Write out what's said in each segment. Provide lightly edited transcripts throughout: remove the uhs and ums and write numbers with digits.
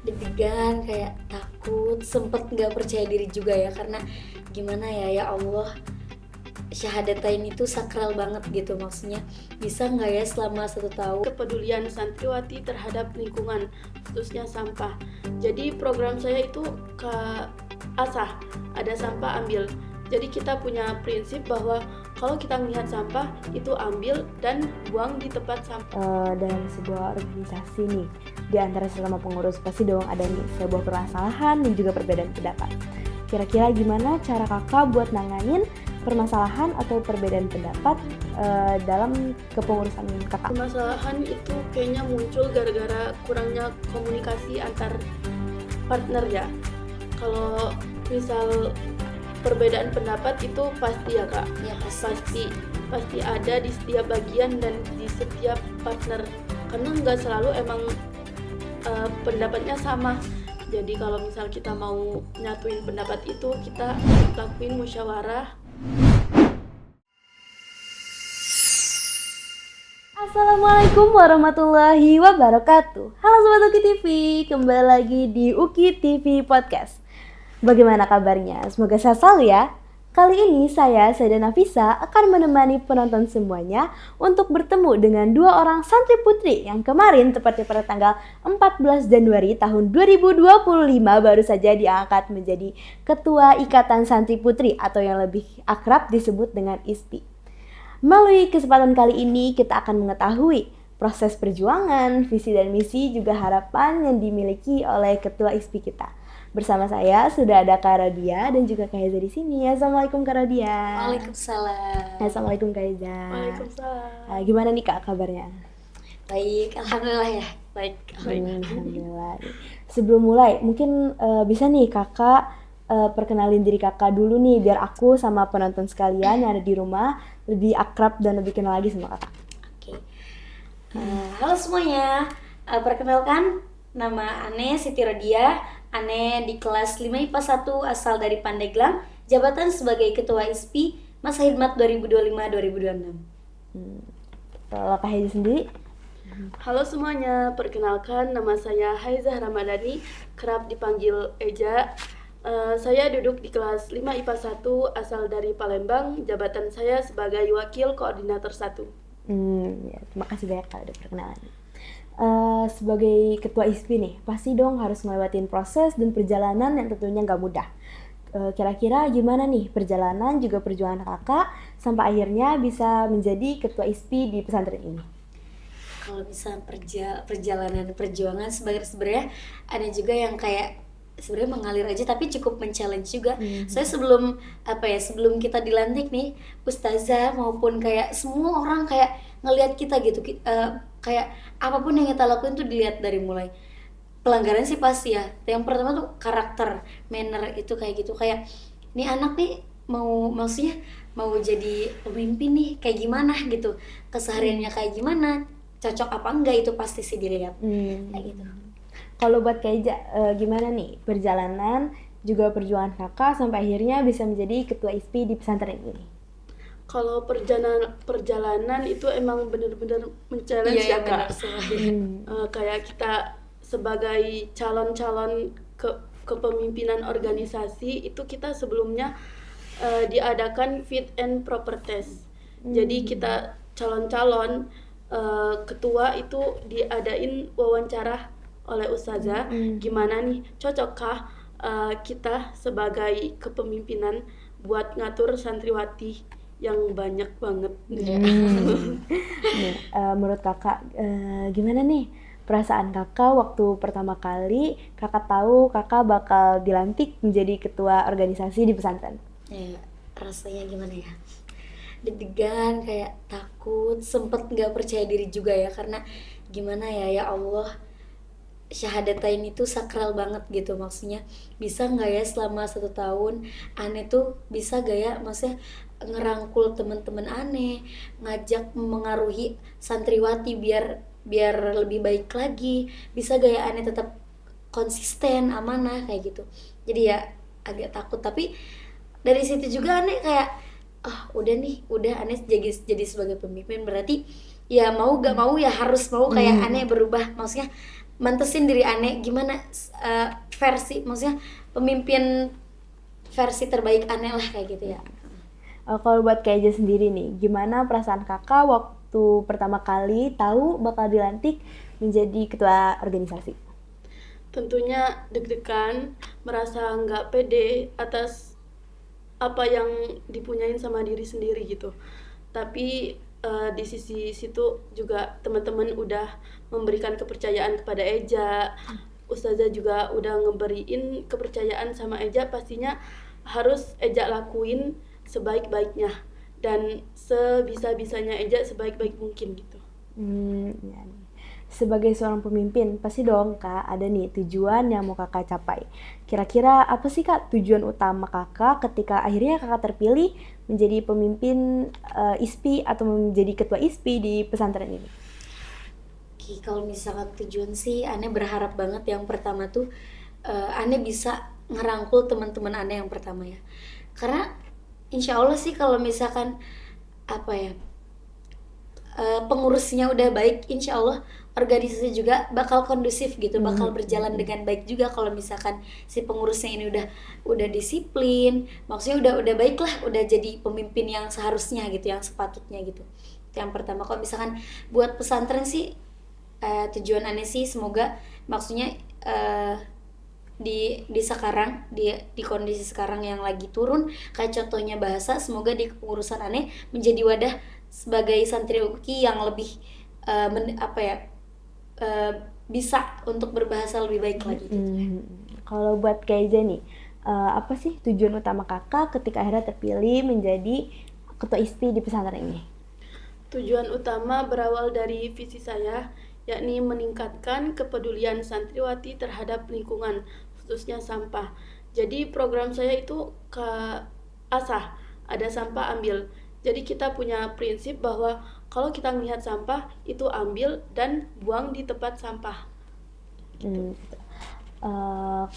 deg-degan, kayak takut, sempet nggak percaya diri juga ya, karena gimana ya Allah, syahadatain itu sakral banget gitu, maksudnya bisa nggak ya selama 1 tahun. Kepedulian santriwati terhadap lingkungan, khususnya sampah. Jadi program saya itu ke asah, ada sampah ambil. Jadi kita punya prinsip bahwa kalau kita melihat sampah itu ambil dan buang di tempat sampah. Dalam sebuah organisasi nih, di antara selama pengurus pasti dong ada nih sebuah permasalahan dan juga perbedaan pendapat. Kira-kira gimana cara kakak buat nanganin permasalahan atau perbedaan pendapat dalam kepengurusan kakak? Permasalahan itu kayaknya muncul gara-gara kurangnya komunikasi antar partner ya. Kalau misal perbedaan pendapat itu pasti ya kak, Ya pasti ada di setiap bagian dan di setiap partner, karena nggak selalu emang pendapatnya sama. Jadi kalau misal kita mau nyatuin pendapat itu, kita lakuin musyawarah. Assalamualaikum warahmatullahi wabarakatuh. Halo Sobat Uki TV, kembali lagi di Uki TV Podcast. Bagaimana kabarnya? Semoga sehat selalu ya. Kali ini saya Nafisa akan menemani penonton semuanya untuk bertemu dengan dua orang santri putri yang kemarin tepatnya pada tanggal 14 Januari tahun 2025 baru saja diangkat menjadi Ketua Ikatan Santri Putri atau yang lebih akrab disebut dengan ISPI. Melalui kesempatan kali ini kita akan mengetahui proses perjuangan, visi dan misi juga harapan yang dimiliki oleh Ketua ISPI kita. Bersama saya sudah ada Kak Radia dan juga Kak Heza di sini. Assalamualaikum Kak Radia. Waalaikumsalam. Assalamualaikum Kak Heza. Waalaikumsalam. Gimana nih Kak kabarnya? Baik, alhamdulillah ya. Baik. Alhamdulillah. Sebelum mulai, mungkin bisa nih Kakak perkenalin diri Kakak dulu nih biar aku sama penonton sekalian yang ada di rumah lebih akrab dan lebih kenal lagi sama Kakak. Oke. Halo semuanya. Perkenalkan, nama Ane Siti Rodia. Ane di kelas 5 IPA 1 asal dari Pandeglang, jabatan sebagai Ketua ISPI masa khidmat 2025-2026. Kalau Kak Heza sendiri? Halo semuanya, perkenalkan nama saya Haizah Ramadhani, kerap dipanggil Eja. Saya duduk di kelas 5 IPA 1 asal dari Palembang, jabatan saya sebagai Wakil Koordinator 1. Ya, terima kasih banyak Kak udah perkenalan. Sebagai ketua ISPI nih, pasti dong harus ngelewatin proses dan perjalanan yang tentunya nggak mudah. Kira-kira gimana nih perjalanan juga perjuangan kakak sampai akhirnya bisa menjadi ketua ISPI di pesantren ini? Kalau bisa perjalanan perjuangan sebenarnya ada juga yang kayak sebenarnya mengalir aja tapi cukup men-challenge juga. Saya sebelum kita dilantik nih, ustazah maupun kayak semua orang kayak ngelihat kita gitu, kayak apapun yang kita lakuin tuh dilihat dari mulai pelanggaran sih pasti ya. Yang pertama tuh karakter, manner itu kayak gitu, kayak nih anak nih maksudnya mau jadi pemimpin nih kayak gimana gitu, kesehariannya kayak gimana, cocok apa enggak itu pasti sih dilihat kayak gitu. Kalau buat Kak Eja, gimana nih perjalanan juga perjuangan kakak sampai akhirnya bisa menjadi ketua ISPI di pesantren ini? Kalau perjalanan itu emang bener-bener men-challenge ya kak. Kayak kita sebagai calon-calon kepemimpinan organisasi itu kita sebelumnya diadakan fit and proper test. Jadi kita calon-calon ketua itu diadain wawancara oleh ustazah, gimana nih cocokkah kita sebagai kepemimpinan buat ngatur santriwati yang banyak banget. Menurut kakak gimana nih perasaan kakak waktu pertama kali kakak tahu kakak bakal dilantik menjadi ketua organisasi di pesantren? Ya, rasanya gimana ya? Deg-degan, kayak takut, sempet nggak percaya diri juga ya, karena gimana ya Allah, syahadatain itu sakral banget gitu, maksudnya bisa nggak ya selama 1 tahun Ane tuh bisa gak ya, maksudnya ngerangkul teman-teman Ane, ngajak mengaruhi santriwati biar lebih baik lagi, bisa gak ya Ane tetap konsisten amanah kayak gitu. Jadi ya agak takut, tapi dari situ juga Ane kayak udah Ane jadi sebagai pemimpin berarti ya mau gak mau ya harus mau, kayak Ane berubah, maksudnya mantesin diri Ane gimana, versi maksudnya pemimpin versi terbaik Ane lah kayak gitu ya. Kalau buat Kak Eja sendiri nih, gimana perasaan kakak waktu pertama kali tahu bakal dilantik menjadi ketua organisasi? Tentunya deg-degan, merasa nggak pede atas apa yang dipunyain sama diri sendiri gitu. Tapi di sisi situ juga teman-teman udah memberikan kepercayaan kepada Eja. Ustazah juga udah ngeberiin kepercayaan sama Eja, pastinya harus Eja lakuin sebaik-baiknya dan sebisa-bisanya Eja sebaik-baik mungkin gitu. Ya nih. Sebagai seorang pemimpin, pasti dong Kak ada nih tujuan yang mau Kakak capai. Kira-kira apa sih Kak tujuan utama Kakak ketika akhirnya Kakak terpilih menjadi pemimpin ISPI atau menjadi ketua ISPI di pesantren ini? Oke, kalau misalkan tujuan sih Ane berharap banget yang pertama tuh Ane bisa ngerangkul teman-teman Ane yang pertama ya. Karena insya Allah sih kalau misalkan apa ya, pengurusnya udah baik, insya Allah organisasi juga bakal kondusif gitu, bakal berjalan dengan baik juga kalau misalkan si pengurusnya ini udah disiplin, maksudnya udah baik lah, udah jadi pemimpin yang seharusnya gitu, yang sepatutnya gitu. Itu yang pertama. Kalau misalkan buat pesantren sih tujuan Ane sih semoga maksudnya di sekarang di kondisi sekarang yang lagi turun kayak contohnya bahasa, semoga di kepengurusan Ane menjadi wadah sebagai santri UKI yang lebih bisa untuk berbahasa lebih baik lagi gitu. Kalau buat Kak Eja nih, apa sih tujuan utama kakak ketika akhirnya terpilih menjadi ketua ISPI di pesantren ini? Tujuan utama berawal dari visi saya, yakni meningkatkan kepedulian santriwati terhadap lingkungan, khususnya sampah. Jadi program saya itu asah, ada sampah ambil. Jadi kita punya prinsip bahwa kalau kita melihat sampah itu ambil dan buang di tempat sampah.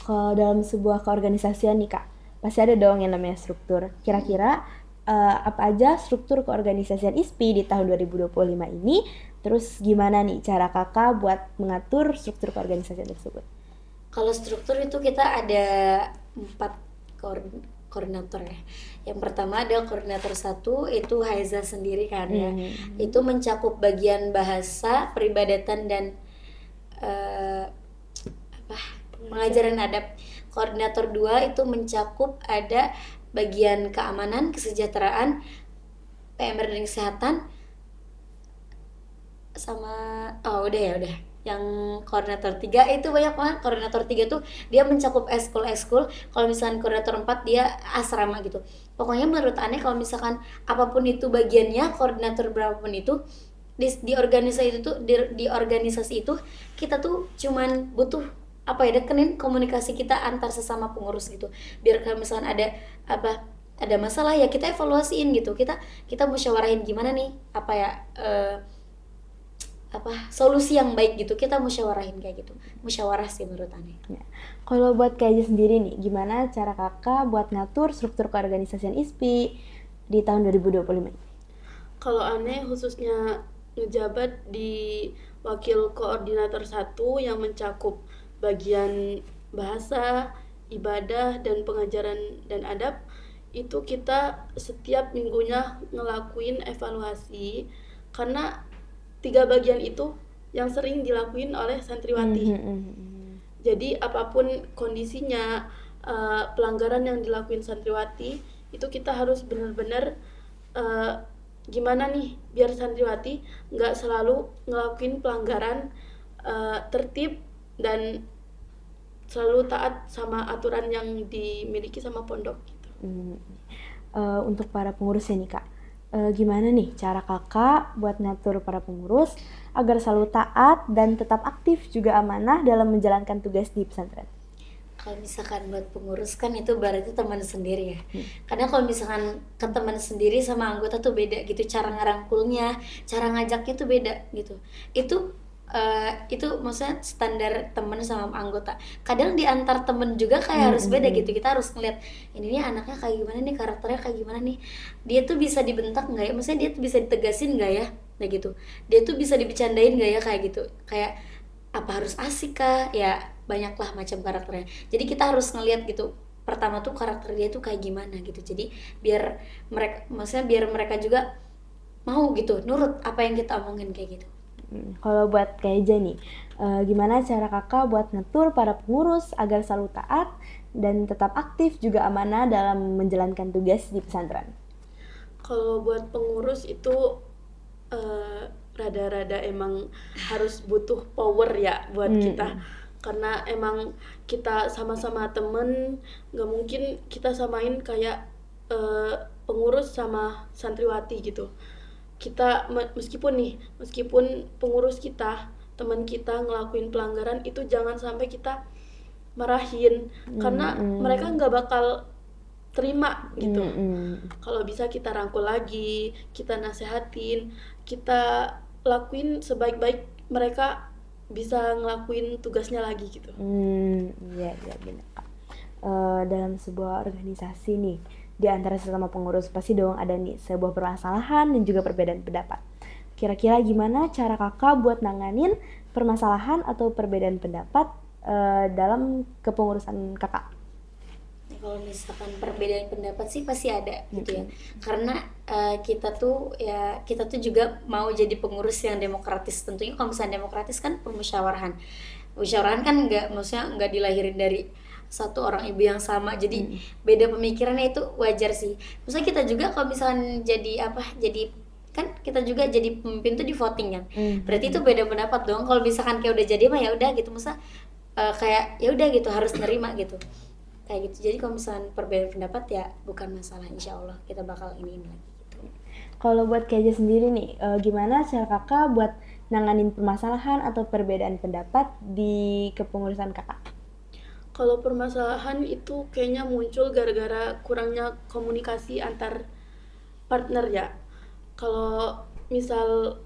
Kalau dalam sebuah keorganisasian nih Kak, pasti ada dong yang namanya struktur. Kira-kira apa aja struktur keorganisasian ISPI di tahun 2025 ini? Terus gimana nih cara kakak buat mengatur struktur keorganisasian tersebut? Kalau struktur itu kita ada 4 koordinator ya. Yang pertama ada koordinator 1, itu Haiza sendiri kan ya. Itu mencakup bagian bahasa, peribadatan dan pengajaran adab. Koordinator 2 itu mencakup ada bagian keamanan, kesejahteraan, PMR dan kesehatan, sama udah. Yang koordinator 3 itu banyak banget. Koordinator 3 tuh dia mencakup eskul. Kalau misalkan koordinator 4 dia asrama gitu. Pokoknya menurut Ane kalau misalkan apapun itu bagiannya, koordinator berapapun itu di organisasi itu di organisasi itu kita tuh cuman butuh deketin komunikasi kita antar sesama pengurus gitu. Biar kalau misalkan ada masalah ya kita evaluasiin gitu. Kita musyawarahin gimana nih solusi yang baik gitu, kita musyawarahin kayak gitu. Musyawarah sih menurut Ane. Ya. Kalau buat Kak Eja sendiri nih, gimana cara kakak buat ngatur struktur keorganisasian ISPI di tahun 2025 ini? Kalau Ane khususnya ngejabat di wakil koordinator 1 yang mencakup bagian bahasa, ibadah, dan pengajaran dan adab. Itu kita setiap minggunya ngelakuin evaluasi, karena 3 bagian itu yang sering dilakuin oleh santriwati. Jadi apapun kondisinya, pelanggaran yang dilakuin santriwati itu kita harus benar-benar gimana nih biar santriwati nggak selalu ngelakuin pelanggaran, tertib dan selalu taat sama aturan yang dimiliki sama pondok gitu. Untuk para pengurusnya nih Kak, gimana nih cara kakak buat ngatur para pengurus agar selalu taat dan tetap aktif juga amanah dalam menjalankan tugas di pesantren? Kalau misalkan buat pengurus kan itu berarti teman sendiri ya. Karena kalau misalkan ke teman sendiri sama anggota tuh beda gitu, cara ngerangkulnya, cara ngajaknya tuh beda gitu. Itu maksudnya standar temen sama anggota. Kadang di antar temen juga kayak harus beda gitu. Kita harus ngeliat ini nih anaknya kayak gimana nih, karakternya kayak gimana nih. Dia tuh bisa dibentak nggak ya? Maksudnya dia tuh bisa ditegasin nggak ya? Kayak gitu. Dia tuh bisa dibecandain nggak ya kayak gitu. Kayak apa harus asik kah, ya banyaklah macam karakternya. Jadi kita harus ngelihat gitu pertama tuh karakter dia tuh kayak gimana gitu. Jadi biar mereka juga mau gitu nurut apa yang kita omongin kayak gitu. Kalau buat Kak Eja nih, gimana cara kakak buat ngatur para pengurus agar selalu taat dan tetap aktif juga amanah dalam menjalankan tugas di pesantren? Kalau buat pengurus itu rada-rada emang harus butuh power ya buat kita, karena emang kita sama-sama temen, nggak mungkin kita samain kayak pengurus sama santriwati gitu. Kita meskipun pengurus kita, teman kita ngelakuin pelanggaran, itu jangan sampai kita marahin, karena mereka nggak bakal terima gitu. Kalau bisa kita rangkul lagi, kita nasehatin, kita lakuin sebaik-baik mereka bisa ngelakuin tugasnya lagi gitu. Iya benar Kak. Dalam sebuah organisasi nih, di antara sesama pengurus pasti dong ada nih sebuah permasalahan dan juga perbedaan pendapat. Kira-kira gimana cara kakak buat nanganin permasalahan atau perbedaan pendapat dalam kepengurusan kakak? Kalau misalkan perbedaan pendapat sih pasti ada gitu ya, karena kita tuh juga mau jadi pengurus yang demokratis. Tentunya kalau misalnya demokratis kan permusyawarahan kan nggak dilahirin dari satu orang ibu yang sama, jadi beda pemikirannya, itu wajar sih. Maksudnya kita juga kalau misalnya jadi kan kita juga jadi pemimpin tuh di voting kan, berarti itu beda pendapat dong. Kalau misalkan kayak udah jadi mah ya udah gitu, masa kayak ya udah gitu harus nerima gitu kayak gitu. Jadi kalau misalnya perbedaan pendapat ya bukan masalah, insya Allah kita bakal ini lagi gitu. Kalau buat Keja sendiri nih, gimana cara kakak buat nanganin permasalahan atau perbedaan pendapat di kepengurusan kakak? Kalau permasalahan itu kayaknya muncul gara-gara kurangnya komunikasi antar partner ya. Kalau misal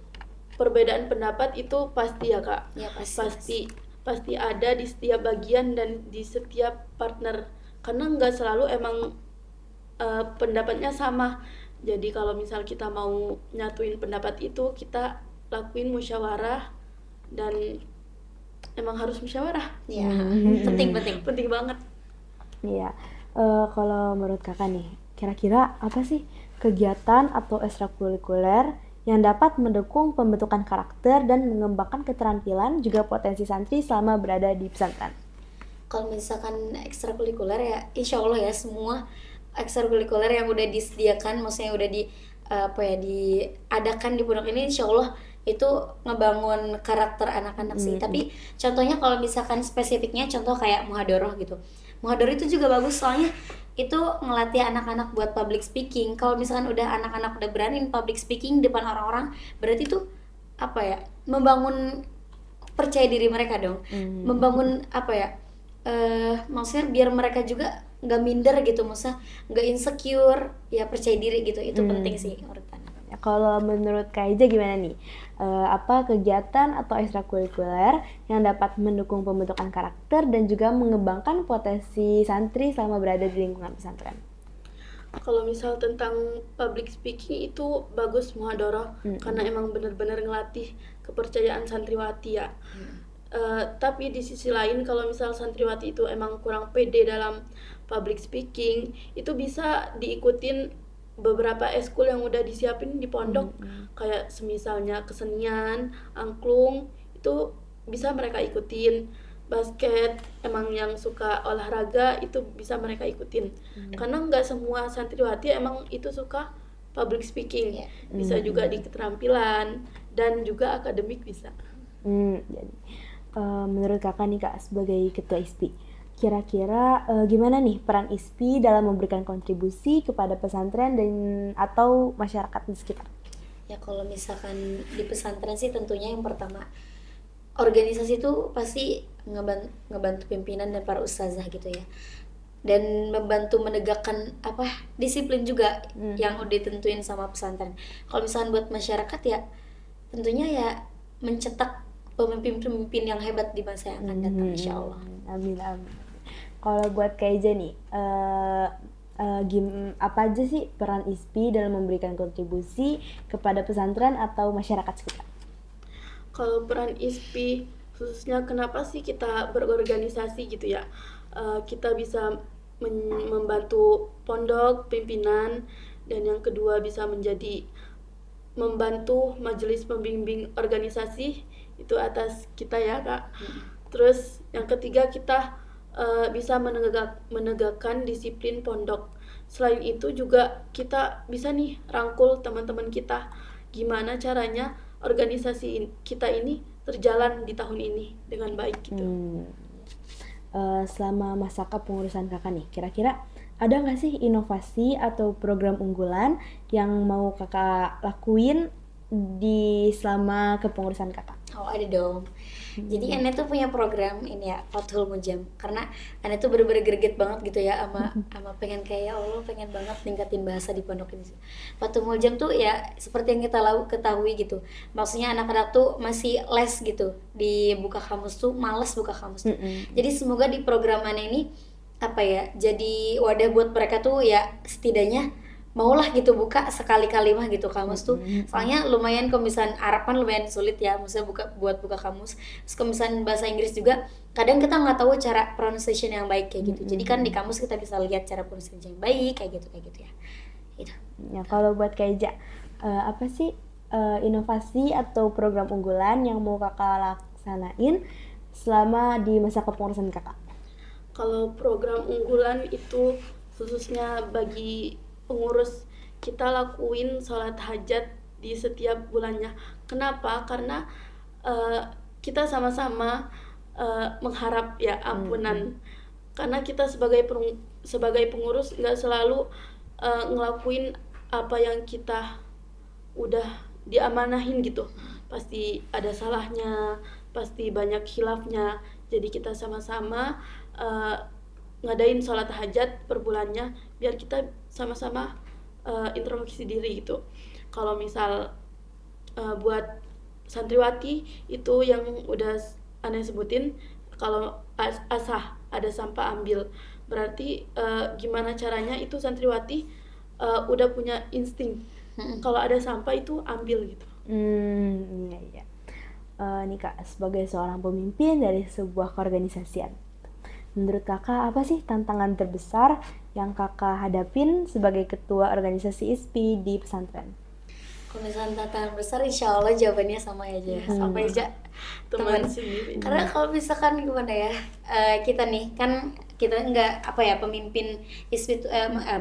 perbedaan pendapat itu pasti ya Kak, Ya, pasti ada di setiap bagian dan di setiap partner, karena nggak selalu emang pendapatnya sama. Jadi kalau misal kita mau nyatuin pendapat itu, kita lakuin musyawarah, dan emang harus musyawarah. Ya, penting banget. Iya, kalau menurut kakak nih, kira-kira apa sih kegiatan atau ekstrakurikuler yang dapat mendukung pembentukan karakter dan mengembangkan keterampilan juga potensi santri selama berada di pesantren? Kalau misalkan ekstrakurikuler ya insya Allah ya, semua ekstrakurikuler yang udah disediakan, maksudnya udah diadakan di pondok ini, insya Allah itu ngebangun karakter anak-anak sih. Tapi contohnya kalau misalkan spesifiknya, contoh kayak muhadoroh gitu. Muhadoroh itu juga bagus, soalnya itu ngelatih anak-anak buat public speaking. Kalau misalkan anak-anak udah berani public speaking depan orang-orang, berarti itu membangun percaya diri mereka dong. Membangun maksudnya biar mereka juga nggak minder gitu, maksudnya nggak insecure, ya percaya diri gitu. Itu penting sih menurut anak. Kalau menurut Kak Ija gimana nih? Apa kegiatan atau ekstrakurikuler yang dapat mendukung pembentukan karakter dan juga mengembangkan potensi santri selama berada di lingkungan pesantren? Kalau misal tentang public speaking itu bagus muhadharah, karena emang benar-benar ngelatih kepercayaan santriwati ya. Tapi di sisi lain, kalau misal santriwati itu emang kurang pede dalam public speaking, itu bisa diikutin beberapa eskul yang udah disiapin di pondok, kayak semisalnya kesenian, angklung, itu bisa mereka ikutin. Basket, emang yang suka olahraga itu bisa mereka ikutin. Karena nggak semua santriwati emang itu suka public speaking. Bisa juga di keterampilan dan juga akademik bisa. Jadi, menurut kakak nih Kak, sebagai ketua ISPI, kira-kira gimana nih peran ISPI dalam memberikan kontribusi kepada pesantren dan atau masyarakat di sekitar? Ya kalau misalkan di pesantren sih tentunya yang pertama, organisasi itu pasti ngebantu pimpinan dan para ustazah gitu ya, dan membantu menegakkan disiplin juga yang udah ditentuin sama pesantren. Kalau misalkan buat masyarakat ya tentunya ya mencetak pemimpin-pemimpin yang hebat di masa yang akan datang, insya Allah. Amin. Kalau buat Kak Ija nih, apa aja sih peran ISPI dalam memberikan kontribusi kepada pesantren atau masyarakat sekitar? Kalau peran ISPI khususnya kenapa sih kita berorganisasi gitu ya. Kita bisa membantu pondok, pimpinan, dan yang kedua bisa menjadi membantu majelis pembimbing organisasi itu atas kita ya Kak. Terus yang ketiga kita bisa menegakkan disiplin pondok. Selain itu juga kita bisa nih rangkul teman-teman kita gimana caranya organisasi kita ini terjalan di tahun ini dengan baik gitu. Selama masa kepengurusan kakak nih, kira-kira ada nggak sih inovasi atau program unggulan yang mau kakak lakuin di selama kepengurusan kakak? Oh ada dong. Jadi Ane tuh punya program ini ya, Fathul Mujam. Karena Ane tuh bener-bener greget banget gitu ya sama pengen kayak ya Allah pengen banget ningkatin bahasa di pondok ini. Fathul Mujam tuh ya seperti yang kita ketahui gitu. Maksudnya anak-anak tuh masih les gitu. Di buka kamus tuh males buka kamus tuh. Jadi semoga di program Ane ini apa ya, jadi wadah buat mereka tuh ya setidaknya maulah gitu buka sekali-kali mah gitu kamus tuh. Soalnya lumayan kalau misalnya Arab kan lumayan sulit ya, maksudnya buat buka kamus. Terus kalau misalnya bahasa Inggris juga kadang kita nggak tahu cara pronunciation yang baik kayak gitu. Jadi kan di kamus kita bisa lihat cara pronunciation yang baik kayak gitu ya. Gitu. Ya kalau buat Kak Eja, apa sih inovasi atau program unggulan yang mau kakak laksanain selama di masa kepengurusan kakak? Kalau program unggulan itu khususnya bagi pengurus, kita lakuin sholat hajat di setiap bulannya. Kenapa? Karena kita sama-sama mengharap ya ampunan. Karena kita sebagai pengurus nggak selalu ngelakuin apa yang kita udah diamanahin gitu. Pasti ada salahnya, pasti banyak khilafnya. Jadi kita sama-sama ngadain sholat hajat per bulannya biar kita sama-sama introspeksi diri gitu. Kalau misal buat santriwati itu yang udah Ane sebutin, kalau asah ada sampah ambil, berarti gimana caranya itu santriwati udah punya insting kalau ada sampah itu ambil gitu. Iya. Nih Kak, sebagai seorang pemimpin dari sebuah keorganisasian, menurut kakak apa sih tantangan terbesar yang kakak hadapin sebagai ketua organisasi ISPI di pesantren? Kalau misalnya tantangan besar insya Allah jawabannya sama aja sama aja teman sendiri. Karena kalau misalkan gimana ya, kita nih kan kita nggak apa ya pemimpin ISPI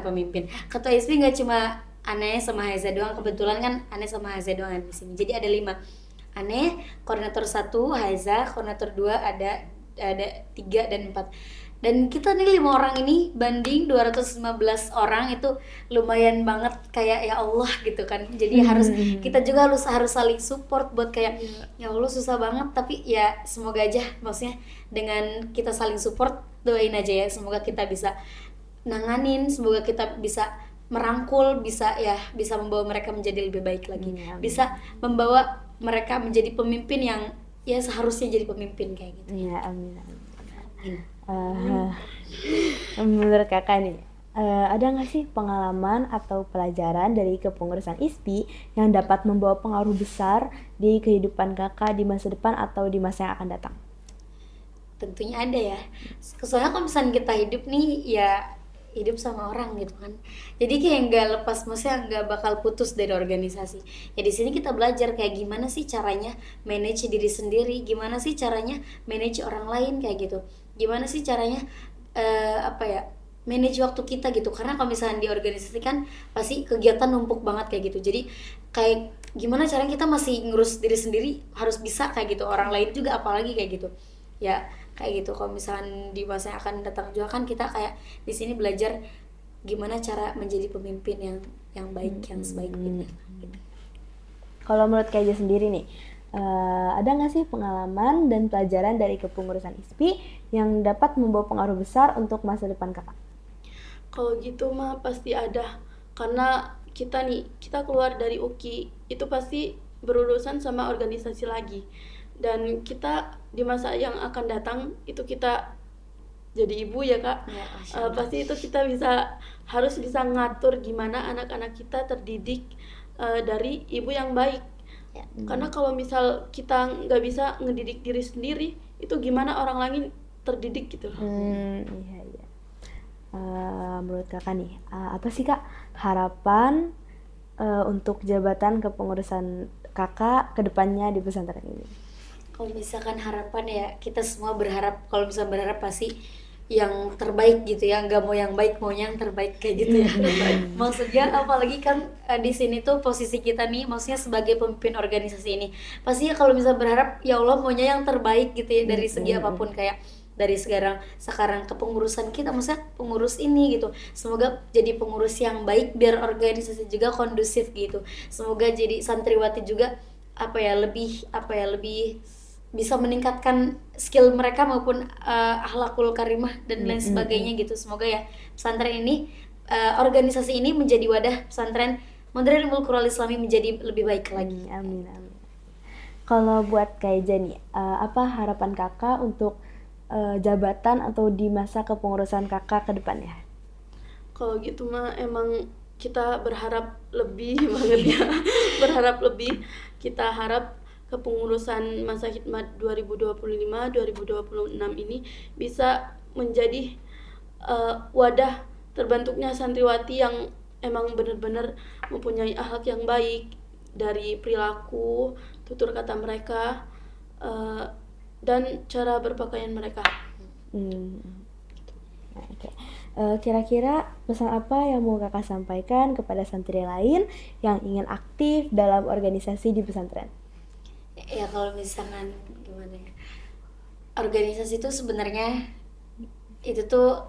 pemimpin ketua ISPI nggak cuma Ane sama Haiza doang. Kebetulan kan Ane sama Haiza doang di sini, jadi ada 5. Ane koordinator 1, Haiza koordinator 2, ada 3 dan 4. Dan kita nih 5 orang ini banding 215 orang itu lumayan banget kayak ya Allah gitu kan. Jadi kita juga harus saling support buat kayak ya Allah susah banget, tapi ya semoga aja maksudnya dengan kita saling support, doain aja ya semoga kita bisa nanganin, semoga kita bisa merangkul, bisa membawa mereka menjadi lebih baik lagi. Bisa membawa mereka menjadi pemimpin yang ya seharusnya jadi pemimpin kayak gitu. Iya, amin. Menurut kakak nih, ada nggak sih pengalaman atau pelajaran dari kepengurusan ISPI yang dapat membawa pengaruh besar di kehidupan kakak di masa depan atau di masa yang akan datang? Tentunya ada ya. Soalnya kalau misalnya kita hidup nih ya hidup sama orang gitu kan, jadi kayak nggak lepas, maksudnya nggak bakal putus dari organisasi. Ya di sini kita belajar kayak gimana sih caranya manage diri sendiri, gimana sih caranya manage orang lain kayak gitu, gimana sih caranya manage waktu kita gitu. Karena kalau misalnya di organisasi kan pasti kegiatan numpuk banget kayak gitu, jadi kayak gimana caranya kita masih ngurus diri sendiri harus bisa kayak gitu, orang lain juga apalagi kayak gitu ya. Kayak gitu. Kalau misalnya di masa yang akan datang juga kan kita kayak di sini belajar gimana cara menjadi pemimpin yang baik, yang sebaik-baiknya gitu. Kalau menurut Kak Eja sendiri nih, ada nggak sih pengalaman dan pelajaran dari kepengurusan ISPI yang dapat membawa pengaruh besar untuk masa depan kakak? Kalau gitu mah pasti ada, karena kita keluar dari UKI itu pasti berurusan sama organisasi lagi, dan kita di masa yang akan datang itu kita jadi ibu ya Kak, pasti itu kita harus bisa ngatur gimana anak-anak kita terdidik dari ibu yang baik. Ya. Karena kalau misal kita nggak bisa ngedidik diri sendiri, itu gimana orang lain terdidik gitu loh. Iya iya. Menurut kakak nih, apa sih kak harapan untuk jabatan kepengurusan kakak ke depannya di pesantren ini? Kalau misalkan harapan ya kita semua berharap, kalau bisa berharap pasti yang terbaik gitu ya, nggak mau yang baik, maunya yang terbaik kayak gitu ya. Maksudnya apalagi kan di sini tuh posisi kita nih, maksudnya sebagai pemimpin organisasi ini, pasti ya kalau bisa berharap ya Allah maunya yang terbaik gitu ya dari segi apapun, kayak dari sekarang kepengurusan kita, maksudnya pengurus ini gitu, semoga jadi pengurus yang baik biar organisasi juga kondusif gitu, semoga jadi santriwati juga lebih bisa meningkatkan skill mereka maupun akhlakul karimah dan lain sebagainya gitu. Semoga ya pesantren ini, organisasi ini menjadi wadah pesantren Modern Ilmu Quran Islami menjadi lebih baik lagi. Amin amin. Kalau buat Kak Eja nih, apa harapan kakak untuk jabatan atau di masa kepengurusan kakak ke depannya? Kalau gitu mah emang kita berharap lebih banget ya. Berharap lebih. Kita harap kepengurusan masa khidmat 2025-2026 ini bisa menjadi wadah terbentuknya santriwati yang emang benar-benar mempunyai akhlak yang baik dari perilaku, tutur kata mereka, dan cara berpakaian mereka. Nah, oke. Kira-kira pesan apa yang mau kakak sampaikan kepada santri lain yang ingin aktif dalam organisasi di pesantren? Ya kalau misalkan gimana ya, organisasi itu sebenarnya itu tuh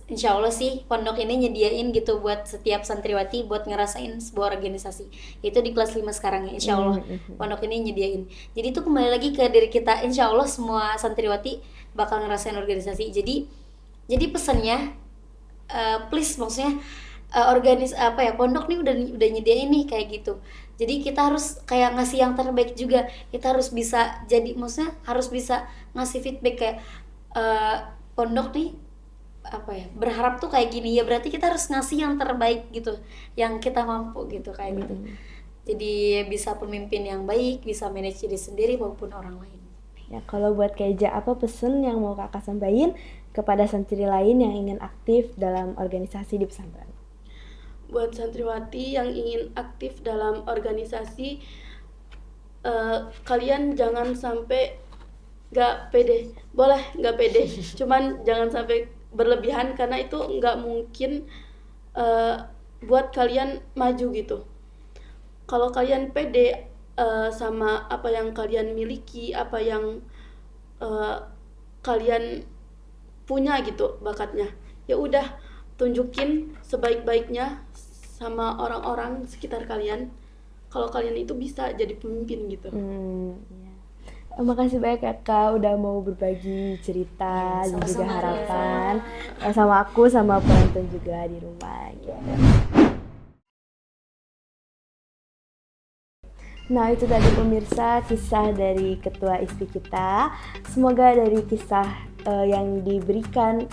Insya Allah sih pondok ini nyediain gitu buat setiap santriwati buat ngerasain sebuah organisasi. Itu di kelas 5 sekarang ya, Insya Allah pondok ini nyediain. Jadi itu kembali lagi ke diri kita, Insya Allah semua santriwati bakal ngerasain organisasi. Jadi pesannya please, maksudnya pondok nih udah nyediain nih kayak gitu. Jadi kita harus kayak ngasih yang terbaik juga. Kita harus bisa maksudnya harus bisa ngasih feedback kayak pondok nih berharap tuh kayak gini ya, berarti kita harus ngasih yang terbaik gitu, yang kita mampu gitu kayak gitu. Jadi bisa pemimpin yang baik, bisa manage diri sendiri maupun orang lain. Ya, kalau buat Kak Eja, apa pesan yang mau kakak sampaikan kepada santri lain yang ingin aktif dalam organisasi di pesantren? Buat santriwati yang ingin aktif dalam organisasi, kalian jangan sampai gak pede. Boleh gak pede, cuman jangan sampai berlebihan, karena itu nggak mungkin buat kalian maju gitu. Kalau kalian pede sama apa yang kalian miliki, apa yang kalian punya gitu bakatnya, ya udah tunjukin sebaik-baiknya sama orang-orang sekitar kalian kalau kalian itu bisa jadi pemimpin gitu. Ya. Makasih banyak kakak udah mau berbagi cerita dan juga harapan sama aku, sama penonton juga di rumah gitu. Nah, itu tadi pemirsa kisah dari ketua ISPI kita. Semoga dari kisah yang diberikan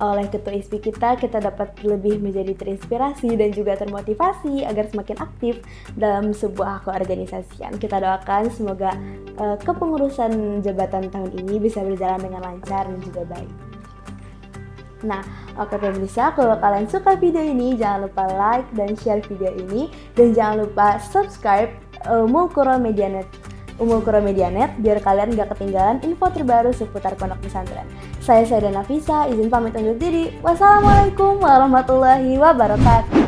oleh ketua ISPI kita dapat lebih menjadi terinspirasi dan juga termotivasi agar semakin aktif dalam sebuah keorganisasian. Kita doakan semoga kepengurusan jabatan tahun ini bisa berjalan dengan lancar dan juga baik. Nah, oke pemirsa, kalau kalian suka video ini jangan lupa like dan share video ini, dan jangan lupa subscribe Ummul Qura Medianet biar kalian gak ketinggalan info terbaru seputar pondok pesantren. Saya Nafisa, izin pamit undur diri. Wassalamualaikum warahmatullahi wabarakatuh.